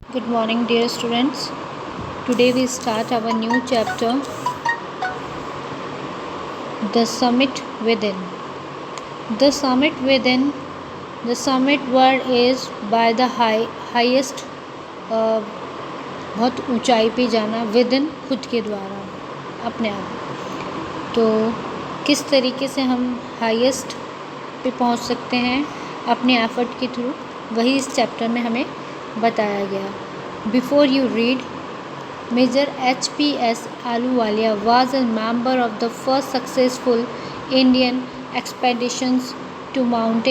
Good morning, dear students. Today we start our new chapter, The Summit Within. The Summit Within. The summit word is by the highest, बहुत ऊंचाई पे जाना, within खुद के द्वारा, अपने आप। तो किस तरीके से हम हाईएस्ट पे पहुंच सकते हैं अपने एफर्ट के थ्रू, वही इस चैप्टर में हमें बताया गया। Before you read, Major H.P.S. Ahluwalia was a member of the first successful Indian expeditions to Mount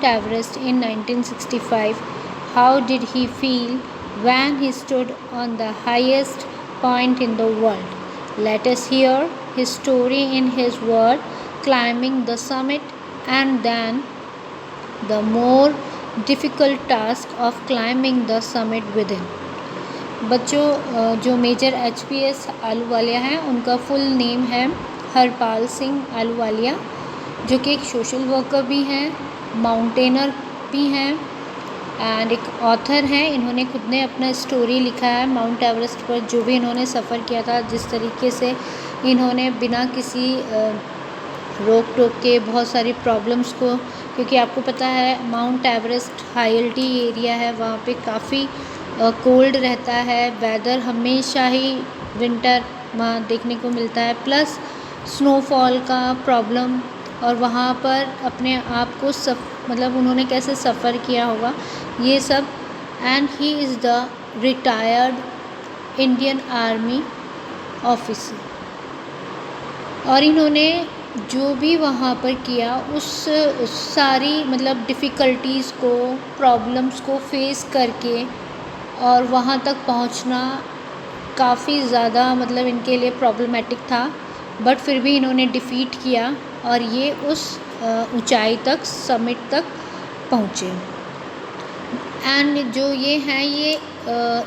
Everest in 1965. How did he feel when he stood on the highest point in the world? Let us hear his story in his word, climbing the summit and then the more difficult task of climbing the summit within. बच्चों, जो major H.P.S. Ahluwalia हैं, उनका full name है हरपाल सिंह आहलूवालिया, जो कि एक social worker भी हैं, माउंटेनर भी हैं एंड एक ऑथर हैं। इन्होंने खुद ने अपना स्टोरी लिखा है माउंट एवरेस्ट पर, जो भी इन्होंने सफ़र किया था, जिस तरीके से इन्होंने बिना किसी रोक टोक के बहुत सारी प्रॉब्लम्स को, क्योंकि आपको पता है mount Everest high altitude area है, वहाँ पे काफ़ी कोल्ड रहता है, वेदर हमेशा ही विंटर वहाँ देखने को मिलता है, प्लस स्नोफॉल का प्रॉब्लम, और वहाँ पर अपने आप को मतलब उन्होंने कैसे सफ़र किया होगा ये सब। And he is the retired Indian army officer, और इन्होंने जो भी वहाँ पर किया उस सारी मतलब डिफ़िकल्टीज़ को, प्रॉब्लम्स को फेस करके और वहाँ तक पहुँचना काफ़ी ज़्यादा मतलब इनके लिए प्रॉब्लमेटिक था, बट फिर भी इन्होंने डिफ़ीट किया और ये उस ऊंचाई तक, समिट तक पहुँचे। एंड जो ये हैं, ये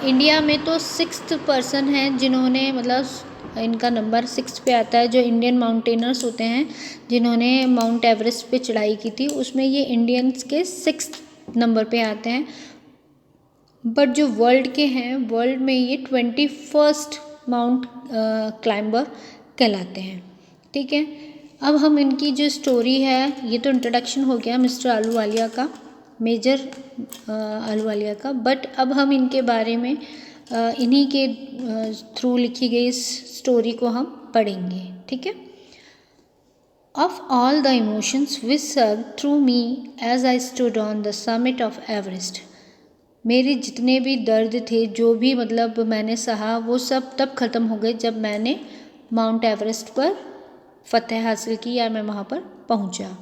इंडिया में तो 6th पर्सन हैं जिन्होंने, मतलब इनका नंबर 6 पे आता है, जो इंडियन माउंटेनर्स होते हैं जिन्होंने माउंट एवरेस्ट पे चढ़ाई की थी, उसमें ये इंडियंस के 6th नंबर पे आते हैं। बट जो वर्ल्ड के हैं, वर्ल्ड में ये 21st माउंट क्लाइंबर कहलाते हैं। ठीक है, अब हम इनकी जो स्टोरी है, ये तो इंट्रोडक्शन हो गया मिस्टर आहलूवालिया का, मेजर आहलूवालिया का, बट अब हम इनके बारे में इन्हीं के थ्रू लिखी गई इस स्टोरी को हम पढ़ेंगे। ठीक है। Of all the emotions which surged through me as I stood on the summit of Everest, मेरे जितने भी दर्द थे, जो भी मतलब मैंने सहा, वो सब तब ख़त्म हो गए जब मैंने माउंट एवरेस्ट पर फतेह हासिल की, या मैं वहाँ पर पहुँचा।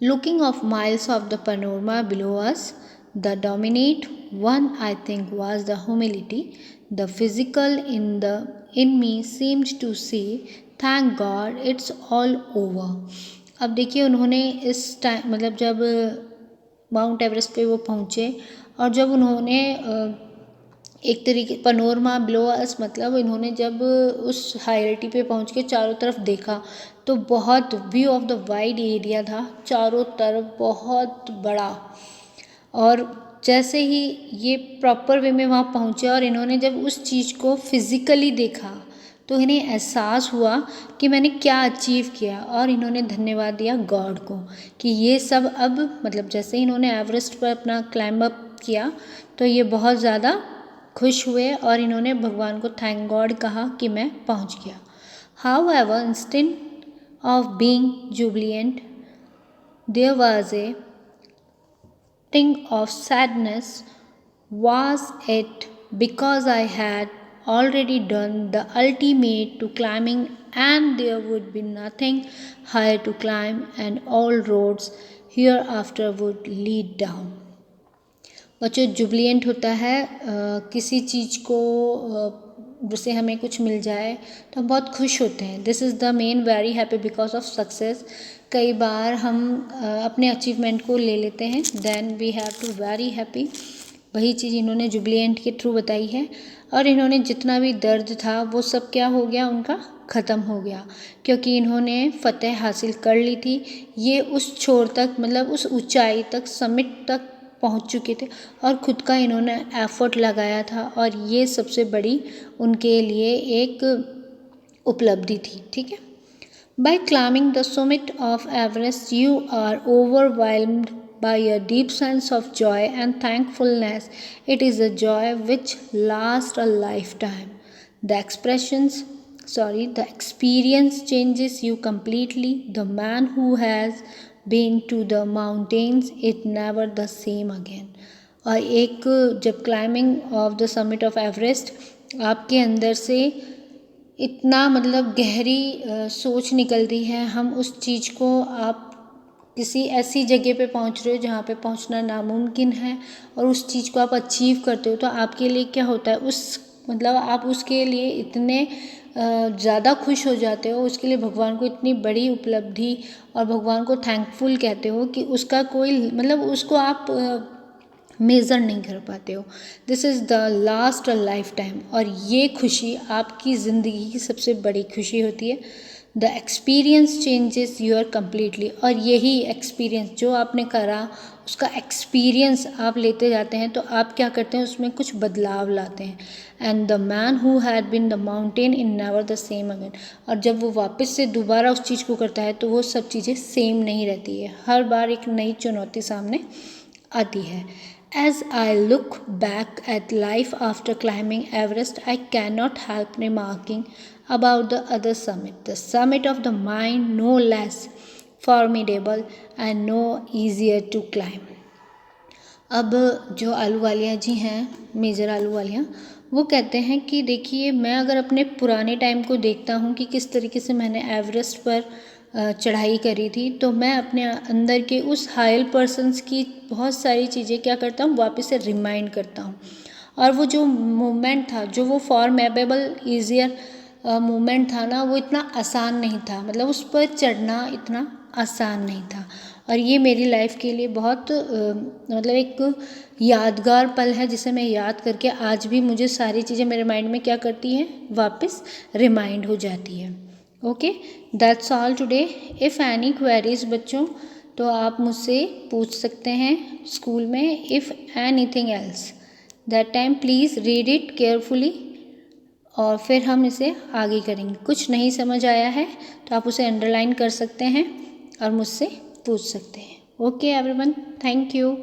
Looking of miles of the panorama below us, the dominate one I think was the humility, the physical in me seemed to say thank God it's all over. अब देखिए, उन्होंने इस टाइम मतलब जब माउंट एवरेस्ट पे वो पहुँचे, और जब उन्होंने एक तरीके पनोरमा बिलो अस, मतलब इन्होंने जब उस हाईएल्टी पे पहुँच के चारों तरफ देखा तो बहुत view of the wide area था, चारों तरफ बहुत बड़ा। और जैसे ही ये प्रॉपर वे में वहाँ पहुँचे और इन्होंने जब उस चीज़ को फिज़िकली देखा, तो इन्हें एहसास हुआ कि मैंने क्या अचीव किया, और इन्होंने धन्यवाद दिया गॉड को कि ये सब अब, मतलब जैसे ही इन्होंने एवरेस्ट पर अपना क्लाइंब अप किया तो ये बहुत ज़्यादा खुश हुए, और इन्होंने भगवान को थैंक गॉड कहा कि मैं पहुंच गया। However, instead of being jubilant, there was a thing of sadness. Was it because I had already done the ultimate to climbing and there would be nothing higher to climb and all roads hereafter would lead down? बच्चों, जुबिलिएंट होता है किसी चीज़ को जैसे हमें कुछ मिल जाए तो हम बहुत खुश होते हैं। This is the man very happy because of success. कई बार हम अपने अचीवमेंट को ले लेते हैं, then we have to very happy. वही चीज़ इन्होंने जुबिलिएंट के थ्रू बताई है, और इन्होंने जितना भी दर्द था वो सब क्या हो गया, उनका ख़त्म हो गया, क्योंकि इन्होंने फ़तेह हासिल कर ली थी। ये उस छोर तक, मतलब उस ऊंचाई तक, समिट तक पहुंच चुके थे और ख़ुद का इन्होंने एफ़र्ट लगाया था और ये सबसे बड़ी उनके लिए एक उपलब्धि थी। ठीक है। By climbing the summit of Everest, you are overwhelmed by a deep sense of joy and thankfulness. It is a joy which lasts a lifetime. The experience changes you completely. The man who has been to the mountains is never the same again. और एक जब climbing of the summit of Everest आपके अंदर से इतना मतलब गहरी सोच निकलती है, हम उस चीज़ को आप किसी ऐसी जगह पे पहुंच रहे हो जहाँ पे पहुंचना नामुमकिन है और उस चीज़ को आप अचीव करते हो तो आपके लिए क्या होता है, उस मतलब आप उसके लिए इतने ज़्यादा खुश हो जाते हो, उसके लिए भगवान को इतनी बड़ी उपलब्धि और भगवान को थैंकफुल कहते हो कि उसका कोई मतलब उसको आप मेज़र नहीं कर पाते हो। This is the last a life time और ये खुशी आपकी ज़िंदगी की सबसे बड़ी खुशी होती है। The experience changes your completely और यही एक्सपीरियंस जो आपने करा उसका एक्सपीरियंस आप लेते जाते हैं तो आप क्या करते हैं उसमें कुछ बदलाव लाते हैं। And the man who had been the mountain in never the same again और जब वो वापस से दोबारा उस चीज़ को करता है तो वो सब चीज़ें सेम नहीं रहती है, हर बार एक नई चुनौती सामने आती है। As I look back at life after climbing Everest, I cannot help remarking about the other summit, the summit of the mind, no less formidable and no easier to climb. अब जो आलूवालिया जी हैं, मेजर आलूवालिया, वो कहते हैं कि देखिए मैं अगर अपने पुराने टाइम को देखता हूँ कि किस तरीके से मैंने एवरेस्ट पर चढ़ाई करी थी तो मैं अपने अंदर के उस हायर पर्सन्स की बहुत सारी चीज़ें क्या करता हूँ वापस से रिमाइंड करता हूँ और वो जो मूवमेंट था जो वो फॉर्मेबल ईजियर मूवमेंट था ना वो इतना आसान नहीं था, मतलब उस पर चढ़ना इतना आसान नहीं था और ये मेरी लाइफ के लिए बहुत मतलब एक यादगार पल है जिसे मैं याद करके आज भी मुझे सारी चीज़ें मेरे माइंड में क्या करती हैं वापस रिमाइंड हो जाती है। Okay, that's all today. If any queries बच्चों तो आप मुझसे पूछ सकते हैं स्कूल में। If anything else that time please read it carefully और फिर हम इसे आगे करेंगे। कुछ नहीं समझ आया है तो आप उसे अंडरलाइन कर सकते हैं और मुझसे पूछ सकते हैं। Okay everyone, thank you.